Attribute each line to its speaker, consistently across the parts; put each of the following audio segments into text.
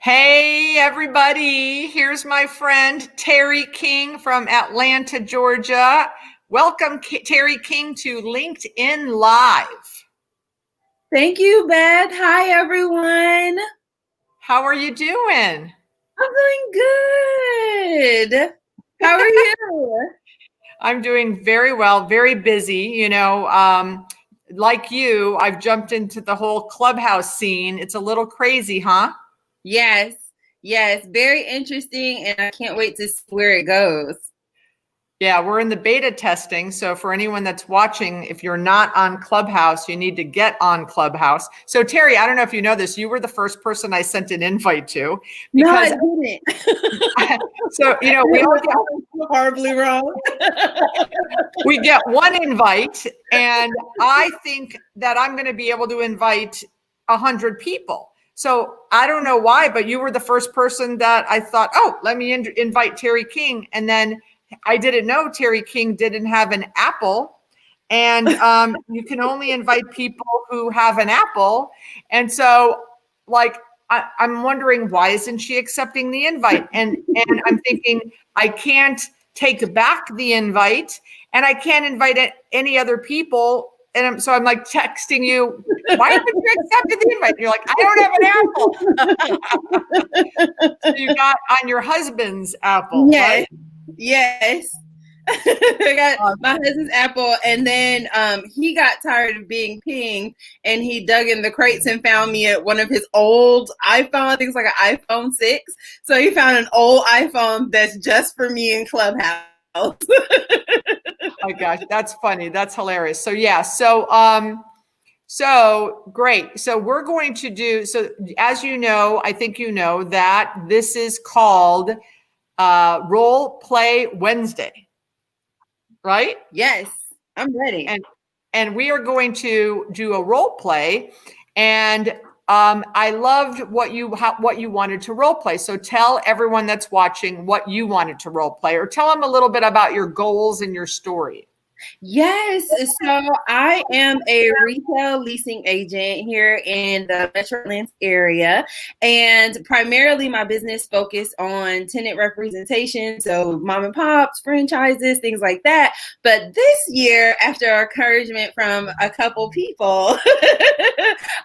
Speaker 1: Hey, everybody. Here's my friend Terry King from Atlanta, Georgia. Welcome, Terry King, to LinkedIn Live.
Speaker 2: Thank you, Beth. Hi, everyone.
Speaker 1: How are you doing?
Speaker 2: I'm doing good. How are you?
Speaker 1: I'm doing very well, very busy. Like you, I've jumped into the whole Clubhouse scene. It's a little crazy, huh?
Speaker 2: Yes, yes, very interesting, and I can't wait to see where it goes.
Speaker 1: Yeah, we're in the beta testing. So for anyone that's watching, if you're not on Clubhouse, you need to get on Clubhouse. So Terry, I don't know if you know this, you were the first person I sent an invite to
Speaker 2: No, I
Speaker 1: because
Speaker 2: didn't.
Speaker 1: so we all get
Speaker 2: horribly wrong.
Speaker 1: we get one invite, and I think that I'm going to be able to invite 100 people. So I don't know why, but you were the first person that I thought, oh, let me invite Terry King, and then I didn't know Terry King didn't have an Apple, and you can only invite people who have an Apple. And so, like, I'm wondering, why isn't she accepting the invite? And I'm thinking, I can't take back the invite, and I can't invite any other people. And so I'm like texting you, why haven't you accepted the invite? And you're like, I don't have an Apple. So you got on your husband's Apple,
Speaker 2: Yes,
Speaker 1: right?
Speaker 2: yes. I got my husband's Apple, and then he got tired of being pinged, and he dug in the crates and found me at one of his old iPhone. I think it's like an iPhone 6. So he found an old iPhone that's just for me in Clubhouse.
Speaker 1: Oh my gosh, that's funny. That's hilarious. So yeah, so great. So we're going to do, so as you know, I think you know that this is called Role Play Wednesday, right?
Speaker 2: Yes, I'm ready.
Speaker 1: And we are going to do a role play, and I loved what you wanted to role play. So tell everyone that's watching what you wanted to role play, or tell them a little bit about your goals and your story.
Speaker 2: Yes, so I am a retail leasing agent here in the Metro Atlanta area, and primarily my business focus on tenant representation, so mom and pops, franchises, things like that. But this year, after encouragement from a couple people,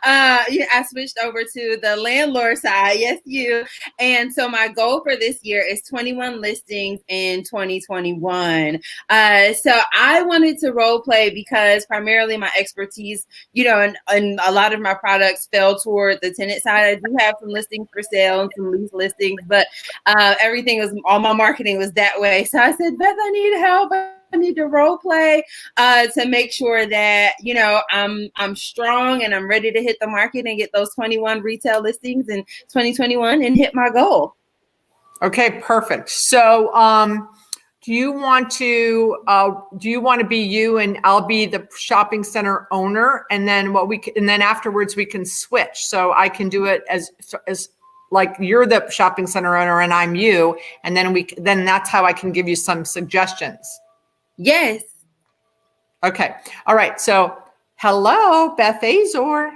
Speaker 2: I switched over to the landlord side. Yes, you. And so my goal for this year is 21 listings in 2021. So I wanted to role play because primarily my expertise, and a lot of my products fell toward the tenant side. I do have some listings for sale and some lease listings, but all my marketing was that way. So I said, Beth, I need help. I need to role play to make sure that I'm strong and I'm ready to hit the market and get those 21 retail listings in 2021 and hit my goal.
Speaker 1: Okay, perfect. So do you want to be you and I'll be the shopping center owner, and then afterwards we can switch. So I can do it as like you're the shopping center owner and I'm you, and then that's how I can give you some suggestions.
Speaker 2: Yes.
Speaker 1: Okay. All right. So hello, Beth Azor.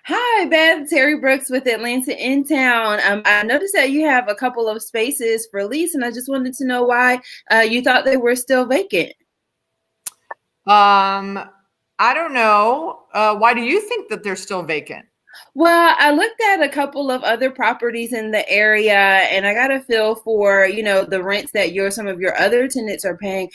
Speaker 2: Hi, Beth. Terry Brooks with Atlanta in Town. I noticed that you have a couple of spaces for lease, and I just wanted to know why you thought they were still vacant.
Speaker 1: I don't know. Why do you think that they're still vacant?
Speaker 2: Well, I looked at a couple of other properties in the area, and I got a feel for, the rents that some of your other tenants are paying.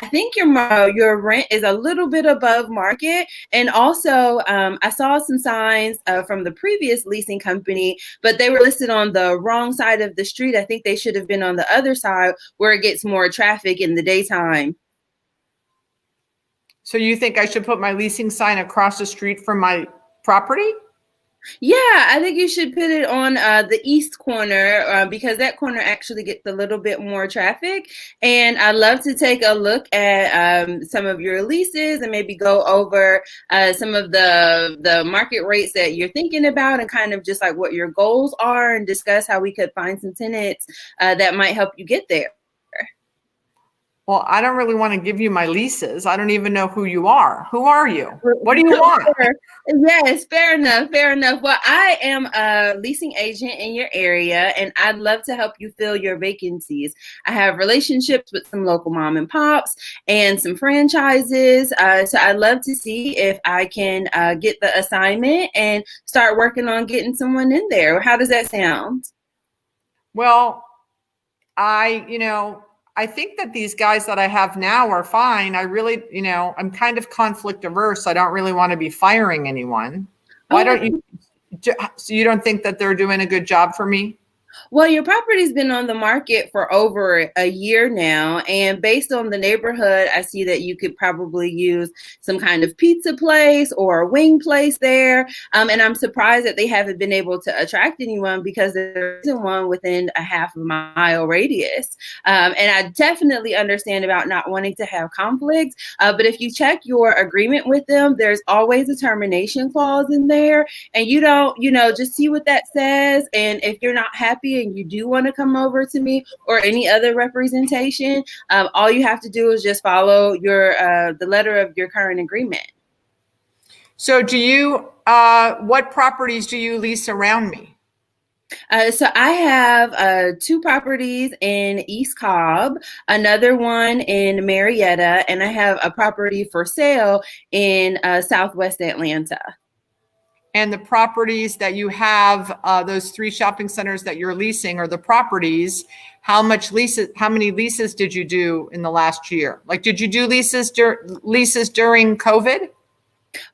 Speaker 2: I think your rent is a little bit above market. And also, I saw some signs from the previous leasing company, but they were listed on the wrong side of the street. I think they should have been on the other side where it gets more traffic in the daytime.
Speaker 1: So you think I should put my leasing sign across the street from my property?
Speaker 2: Yeah, I think you should put it on the east corner because that corner actually gets a little bit more traffic. And I'd love to take a look at some of your leases and maybe go over some of the market rates that you're thinking about and kind of just like what your goals are and discuss how we could find some tenants that might help you get there.
Speaker 1: Well, I don't really want to give you my leases. I don't even know who you are. Who are you? What do you want?
Speaker 2: Sure. Yes, fair enough. Fair enough. Well, I am a leasing agent in your area, and I'd love to help you fill your vacancies. I have relationships with some local mom and pops and some franchises. So I'd love to see if I can get the assignment and start working on getting someone in there. How does that sound?
Speaker 1: Well, I think that these guys that I have now are fine. I really, I'm kind of conflict averse. I don't really want to be firing anyone. Why
Speaker 2: Oh,
Speaker 1: don't you, so you don't think that they're doing a good job for me?
Speaker 2: well, your property's been on the market for over a year now, and based on the neighborhood, I see that you could probably use some kind of pizza place or a wing place there. And I'm surprised that they haven't been able to attract anyone because there isn't one within a half a mile radius. And I definitely understand about not wanting to have conflict, but if you check your agreement with them, there's always a termination clause in there, and you don't, just see what that says. And if you're not happy and you do want to come over to me or any other representation, all you have to do is just follow the letter of your current agreement.
Speaker 1: So what properties do you lease around me?
Speaker 2: So I have 2 properties in East Cobb, another one in Marietta, and I have a property for sale in Southwest Atlanta.
Speaker 1: And the properties that you have, those 3 shopping centers that you're leasing, are the properties. How many leases did you do in the last year? Like, did you do leases during COVID?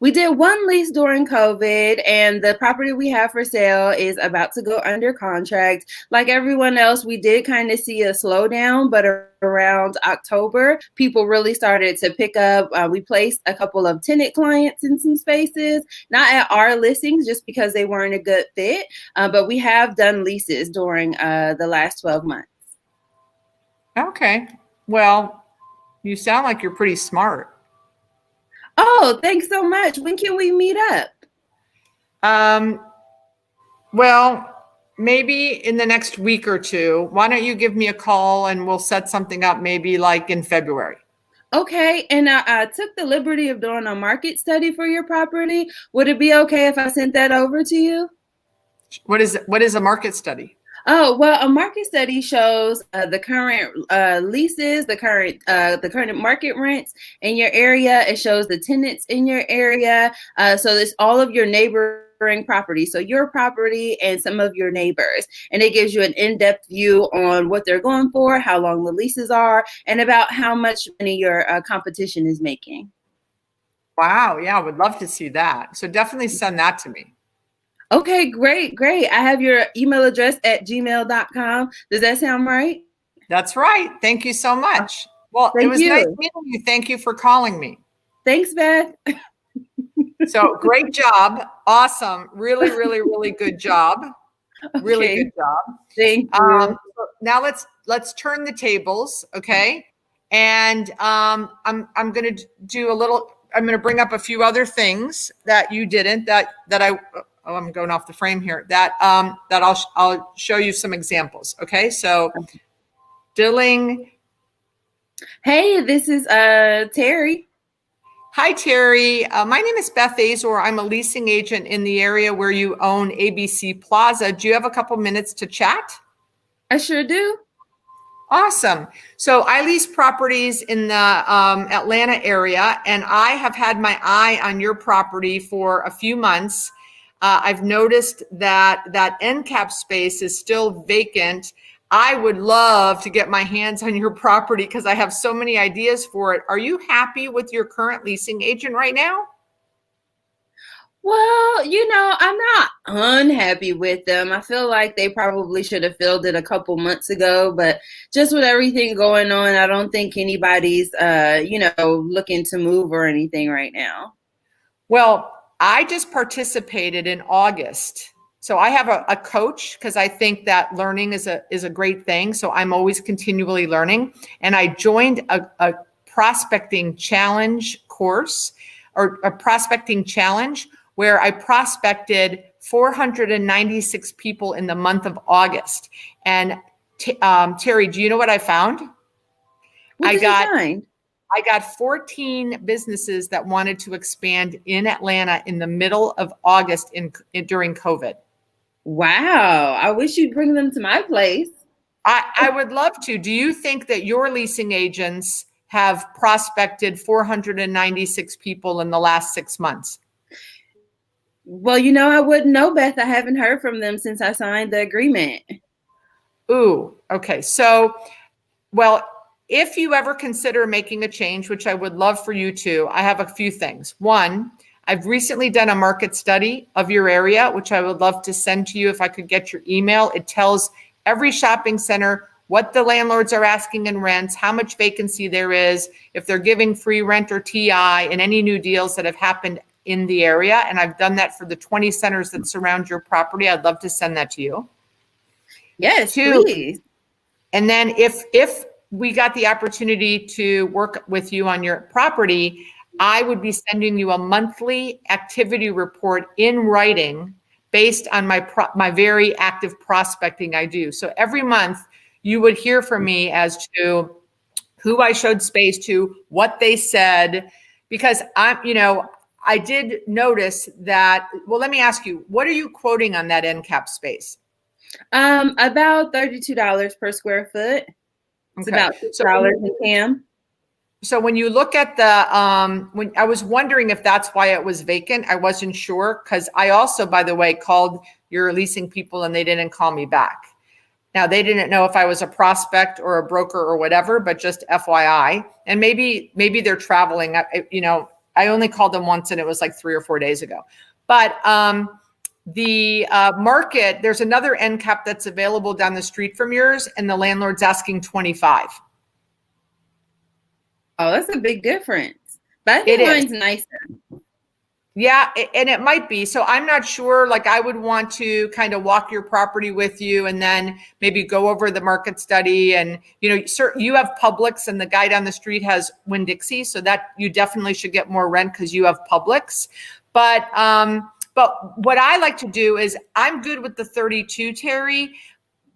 Speaker 2: We did 1 lease during COVID, and the property we have for sale is about to go under contract. Like everyone else, we did kind of see a slowdown, but around October, people really started to pick up. We placed a couple of tenant clients in some spaces, not at our listings just because they weren't a good fit, but we have done leases during the last 12 months.
Speaker 1: Okay. Well, you sound like you're pretty smart.
Speaker 2: Oh, thanks so much. When can we meet up?
Speaker 1: Well, maybe in the next week or 2. Why don't you give me a call and we'll set something up maybe like in February.
Speaker 2: Okay, and I took the liberty of doing a market study for your property. Would it be okay if I sent that over to you?
Speaker 1: What is a market study?
Speaker 2: Oh, well, a market study shows the current leases, the current market rents in your area. It shows the tenants in your area. So it's all of your neighboring properties. So your property and some of your neighbors. And it gives you an in-depth view on what they're going for, how long the leases are, and about how much money your competition is making.
Speaker 1: Wow. Yeah, I would love to see that. So definitely send that to me.
Speaker 2: Okay, great. I have your email address at gmail.com. Does that sound right?
Speaker 1: That's right. Thank you so much. Well, it
Speaker 2: Thank
Speaker 1: was
Speaker 2: you.
Speaker 1: nice meeting you. Thank you for calling me.
Speaker 2: Thanks, Beth.
Speaker 1: So great job. Awesome. Really, really, really good job. Really
Speaker 2: Okay.
Speaker 1: good job.
Speaker 2: Thank you.
Speaker 1: So now let's turn the tables, okay? And I'm going to do a little. I'm going to bring up a few other things that you didn't. I'm going off the frame here. That I'll show you some examples. Okay, so Dilling.
Speaker 2: Hey, this is Terry.
Speaker 1: Hi, Terry. My name is Beth Azor. I'm a leasing agent in the area where you own ABC Plaza. Do you have a couple minutes to chat?
Speaker 2: I sure do.
Speaker 1: Awesome. So I lease properties in the Atlanta area, and I have had my eye on your property for a few months. I've noticed that end cap space is still vacant. I would love to get my hands on your property because I have so many ideas for it. Are you happy with your current leasing agent right now?
Speaker 2: Well, I'm not unhappy with them. I feel like they probably should have filled it a couple months ago, but just with everything going on, I don't think anybody's, looking to move or anything right now.
Speaker 1: Well, I just participated in August. So I have a coach because I think that learning is a great thing. So I'm always continually learning. And I joined a prospecting challenge course or a prospecting challenge where I prospected 496 people in the month of August. And Terry, do you know what I found?
Speaker 2: What did you find?
Speaker 1: I got 14 businesses that wanted to expand in Atlanta in the middle of August during COVID.
Speaker 2: Wow. I wish you'd bring them to my place.
Speaker 1: I would love to. Do you think that your leasing agents have prospected 496 people in the last 6 months?
Speaker 2: Well, I wouldn't know, Beth. I haven't heard from them since I signed the agreement.
Speaker 1: Ooh, okay. So, well, if you ever consider making a change, which I would love for you to, I have a few things. One, I've recently done a market study of your area, which I would love to send to you if I could get your email. It tells every shopping center what the landlords are asking in rents, how much vacancy there is, if they're giving free rent or TI, and any new deals that have happened in the area. And I've done that for the 20 centers that surround your property. I'd love to send that to you.
Speaker 2: Yes,
Speaker 1: Two,
Speaker 2: please.
Speaker 1: and then if we got the opportunity to work with you on your property, I would be sending you a monthly activity report in writing based on my very active prospecting I do. So every month you would hear from me as to who I showed space to, what they said, because I did notice that. Well, let me ask you, what are you quoting on that end cap space?
Speaker 2: About $32 per square foot. It's
Speaker 1: Okay.
Speaker 2: about $6 in CAM.
Speaker 1: So when you look at when I was wondering if that's why it was vacant, I wasn't sure, because I also, by the way, called your leasing people and they didn't call me back. Now, they didn't know if I was a prospect or a broker or whatever, but just FYI. And maybe they're traveling. I only called them once and it was like 3 or 4 days ago. But the market, there's another end cap that's available down the street from yours, and the landlord's asking 25.
Speaker 2: Oh, that's a big difference. But I think mine's nicer.
Speaker 1: Yeah, and it might be. So I'm not sure. Like, I would want to kind of walk your property with you and then maybe go over the market study. And, you have Publix and the guy down the street has Winn-Dixie. So that you definitely should get more rent because you have Publix. But what I like to do is, I'm good with the 32, Terry.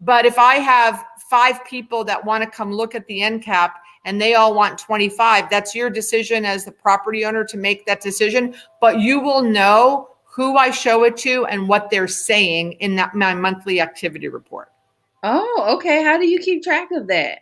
Speaker 1: But if I have 5 people that want to come look at the end cap and they all want 25, that's your decision as the property owner to make that decision. But you will know who I show it to and what they're saying in my monthly activity report.
Speaker 2: Oh, okay. How do you keep track of that?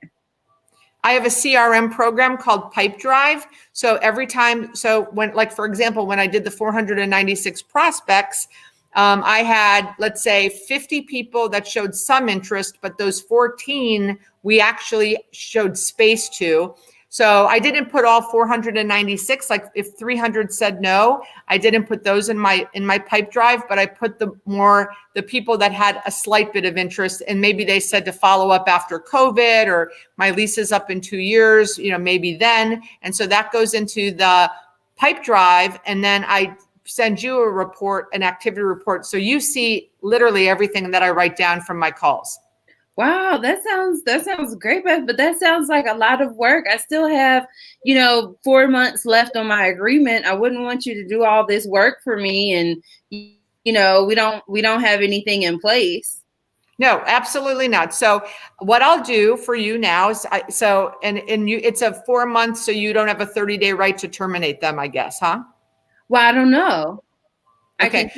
Speaker 1: I have a CRM program called Pipe Drive. So every time, for example, when I did the 496 prospects, I had, let's say, 50 people that showed some interest, but those 14 we actually showed space to. So I didn't put all 496. Like, if 300 said no, I didn't put those in my Pipe Drive, but I put the people that had a slight bit of interest, and maybe they said to follow up after COVID, or my lease is up in 2 years, maybe then. And so that goes into the Pipe Drive, and then I send you a report, an activity report. So you see literally everything that I write down from my calls.
Speaker 2: Wow, that sounds great, Beth, but that sounds like a lot of work. I still have, 4 months left on my agreement. I wouldn't want you to do all this work for me, and we don't have anything in place.
Speaker 1: No, absolutely not. So what I'll do for you now is, it's a 4 months, so you don't have a 30-day right to terminate them, I guess, huh?
Speaker 2: Well, I don't know.
Speaker 1: Okay.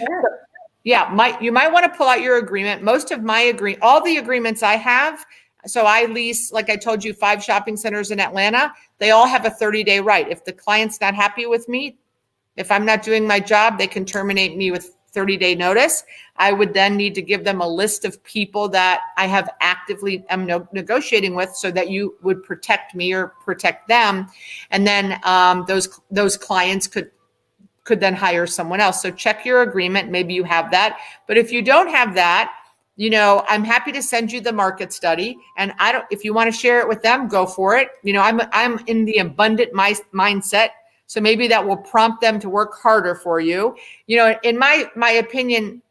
Speaker 1: Yeah, you might want to pull out your agreement. Most of all the agreements I have, so I lease, like I told you, 5 shopping centers in Atlanta. They all have a 30-day right. If the client's not happy with me, if I'm not doing my job, they can terminate me with 30-day notice. I would then need to give them a list of people that I have actively am negotiating with, so that you would protect me or protect them. And then those clients could then hire someone else. So check your agreement. Maybe you have that. But if you don't have that, I'm happy to send you the market study. And if you want to share it with them, go for it. I'm in the abundant mindset. So maybe that will prompt them to work harder for you. In my opinion,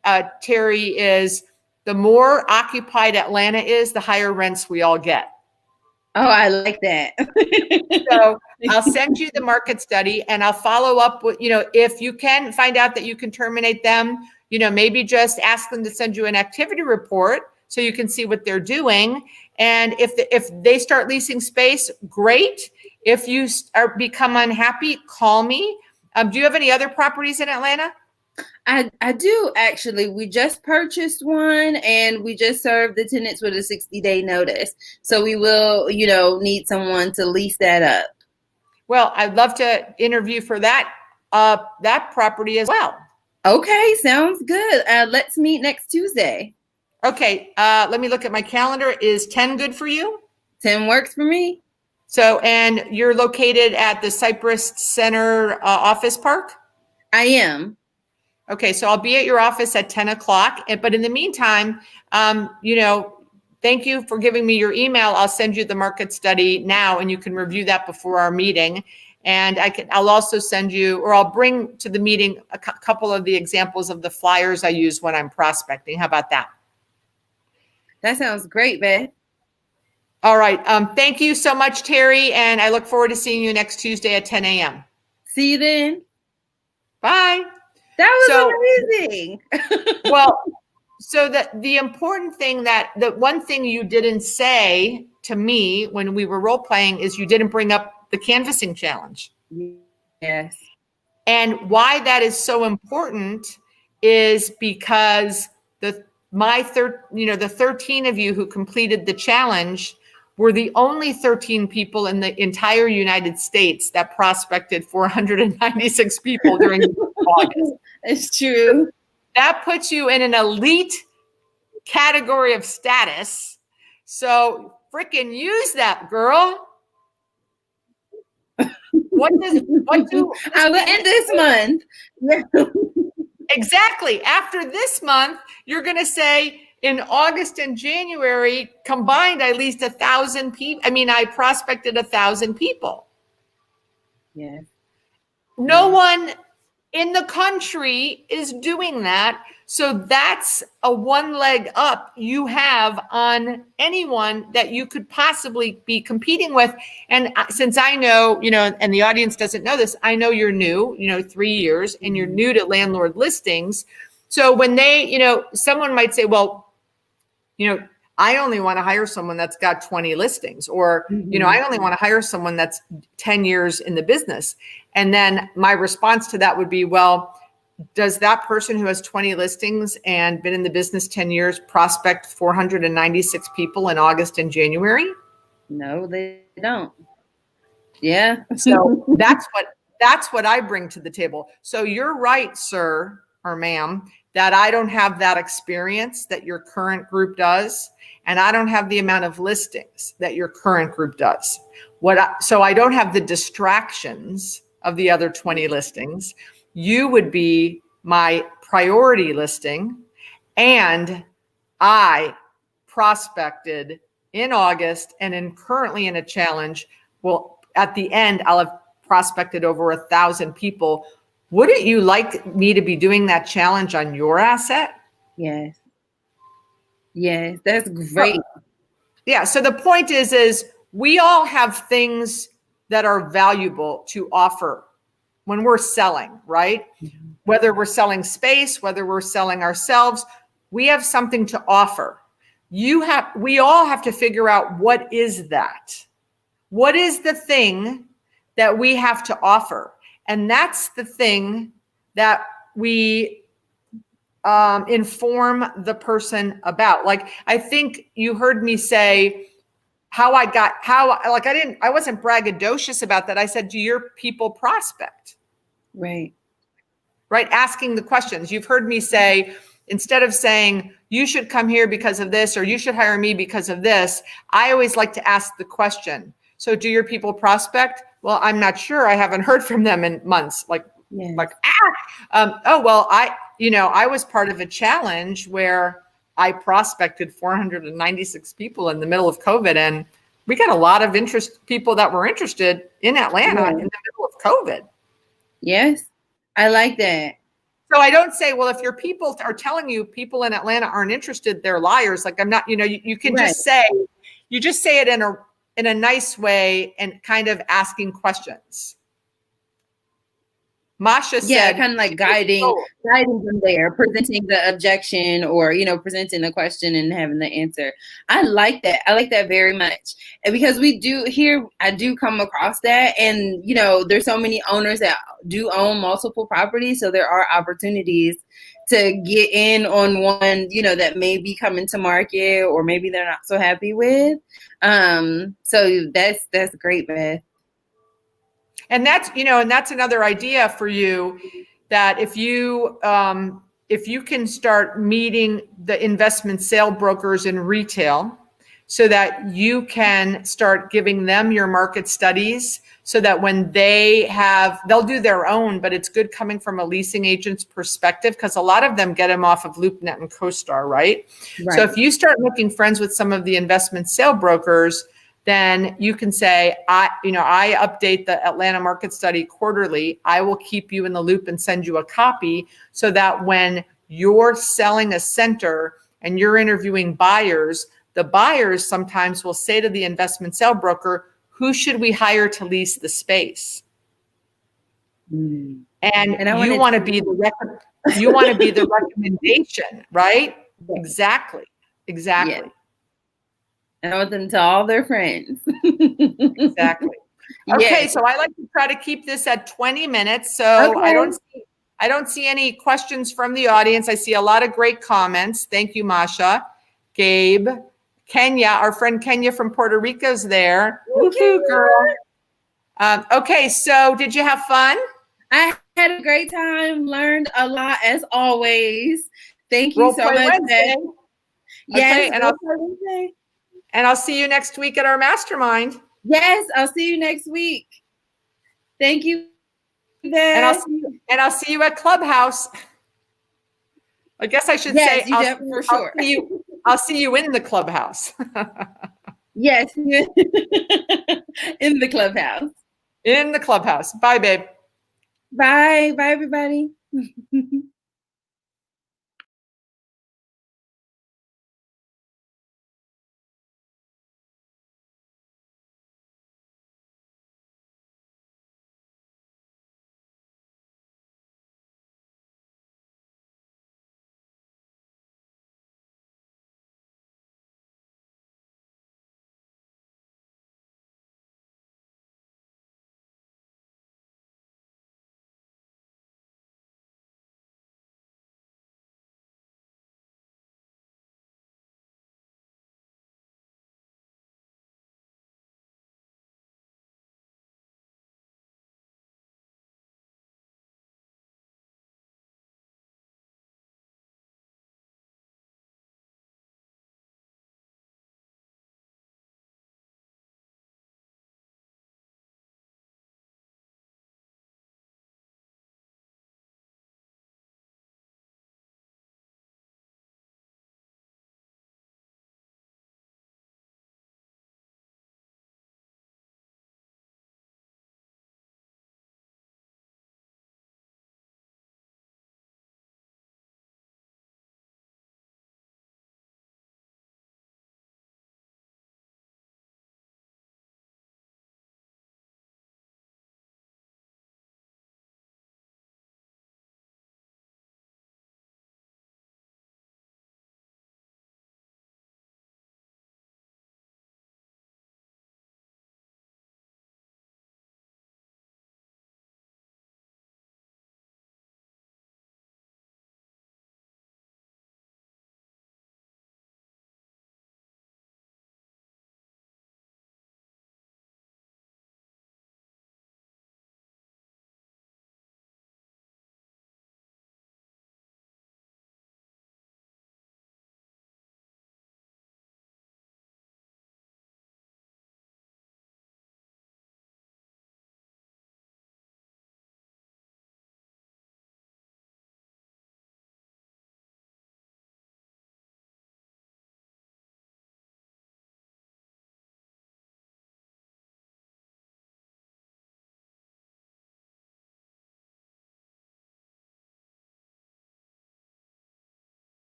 Speaker 1: Terry, is the more occupied Atlanta is, the higher rents we all get.
Speaker 2: Oh, I like that.
Speaker 1: So I'll send you the market study, and I'll follow up with, if you can find out that you can terminate them, maybe just ask them to send you an activity report so you can see what they're doing. And if they start leasing space, great. If you become unhappy, call me. Do you have any other properties in Atlanta?
Speaker 2: I do actually. We just purchased one and we just served the tenants with a 60-day notice. So we will, need someone to lease that up.
Speaker 1: Well, I'd love to interview for that property as well.
Speaker 2: Okay, sounds good. Let's meet next Tuesday.
Speaker 1: Okay, let me look at my calendar. Is 10 good for you?
Speaker 2: 10 works for me.
Speaker 1: So, and you're located at the Cypress Center Office Park?
Speaker 2: I am.
Speaker 1: Okay, so I'll be at your office at 10 o'clock. But in the meantime, thank you for giving me your email. I'll send you the market study now, and you can review that before our meeting. And I'll also send you, or I'll bring to the meeting a couple of the examples of the flyers I use when I'm prospecting. How about that?
Speaker 2: That sounds great, Beth.
Speaker 1: All right. Thank you so much, Terry. And I look forward to seeing you next Tuesday at 10 a.m.
Speaker 2: See you then.
Speaker 1: Bye.
Speaker 2: That was amazing.
Speaker 1: Well, so the important thing the one thing you didn't say to me when we were role playing is you didn't bring up the canvassing challenge.
Speaker 2: Yes.
Speaker 1: And why that is so important is because the 13 of you who completed the challenge were the only 13 people in the entire United States that prospected 496 people during August.
Speaker 2: It's true.
Speaker 1: That puts you in an elite category of status. So freaking use that, girl. What do
Speaker 2: I will end this month.
Speaker 1: Exactly. After this month, you're going to say in August and January combined, I leased 1,000 people. I mean, I prospected 1,000 people.
Speaker 2: Yes.
Speaker 1: No one in the country is doing that. So that's a one leg up you have on anyone that you could possibly be competing with. And since I know, and the audience doesn't know this, I know you're new, 3 years, and you're new to landlord listings. So when someone might say, well, I only want to hire someone that's got 20 listings, or, I only want to hire someone that's 10 years in the business. And then my response to that would be, well, does that person who has 20 listings and been in the business 10 years prospect 496 people in August and January?
Speaker 2: No, they don't. Yeah.
Speaker 1: So that's what I bring to the table. So you're right, sir or ma'am, that I don't have that experience that your current group does. And I don't have the amount of listings that your current group does. So I don't have the distractions of the other 20 listings. You would be my priority listing. And I prospected in August and currently in a challenge. Well, at the end, I'll have prospected over 1,000 people. Wouldn't you like me to be doing that challenge on your asset?
Speaker 2: Yes. Yes, that's great.
Speaker 1: Yeah. So the point is we all have things that are valuable to offer when we're selling, right? Mm-hmm. Whether we're selling space, whether we're selling ourselves, we have something to offer. We all have to figure out what is that? What is the thing that we have to offer? And that's the thing that we inform the person about. Like, I think you heard me say I wasn't braggadocious about that. I said, do your people prospect?
Speaker 2: Right.
Speaker 1: Right. Asking the questions. You've heard me say, instead of saying, you should come here because of this, or you should hire me because of this, I always like to ask the question. So do your people prospect? Well, I'm not sure. I haven't heard from them in months. I was part of a challenge where I prospected 496 people in the middle of COVID, and we got a lot of people that were interested in Atlanta in the middle of COVID.
Speaker 2: Yes, I like that.
Speaker 1: So I don't say, well, if your people are telling you people in Atlanta aren't interested, they're liars. Like, I'm not, you can just say it in a nice way and kind of asking questions. Masha
Speaker 2: Yeah,
Speaker 1: said,
Speaker 2: kind of like guiding them there, presenting the objection or, presenting the question and having the answer. I like that. I like that very much. And because I do come across that. And, there's so many owners that do own multiple properties. So there are opportunities to get in on one, that may be coming to market or maybe they're not so happy with. So that's great, Beth.
Speaker 1: And that's another idea for you, that if you can start meeting the investment sale brokers in retail, so that you can start giving them your market studies, so that when they'll do their own, but it's good coming from a leasing agent's perspective, because a lot of them get them off of LoopNet and CoStar, right? So if you start making friends with some of the investment sale brokers, then you can say, I update the Atlanta market study quarterly. I will keep you in the loop and send you a copy, so that when you're selling a center and you're interviewing buyers, the buyers sometimes will say to the investment sale broker, who should we hire to lease the space? And you want to be the recommendation, right? Exactly.
Speaker 2: Yeah. And I want them to tell all their friends.
Speaker 1: Exactly. Okay, so I like to try to keep this at 20 minutes. So I don't see any questions from the audience. I see a lot of great comments. Thank you, Masha, Gabe, Kenya, our friend Kenya from Puerto Rico's there. Woohoo, girl. Okay, so did you have fun?
Speaker 2: I had a great time, learned a lot as always. Thank you so much.
Speaker 1: Wednesday.
Speaker 2: Yes,
Speaker 1: okay, and I'll see you next week at our mastermind.
Speaker 2: Yes, I'll see you next week. Thank you, Beth.
Speaker 1: And I'll see you at Clubhouse. I guess I should say
Speaker 2: for sure.
Speaker 1: I'll see you in the Clubhouse.
Speaker 2: Yes, in the Clubhouse.
Speaker 1: In the Clubhouse. Bye, babe.
Speaker 2: Bye. Bye, everybody.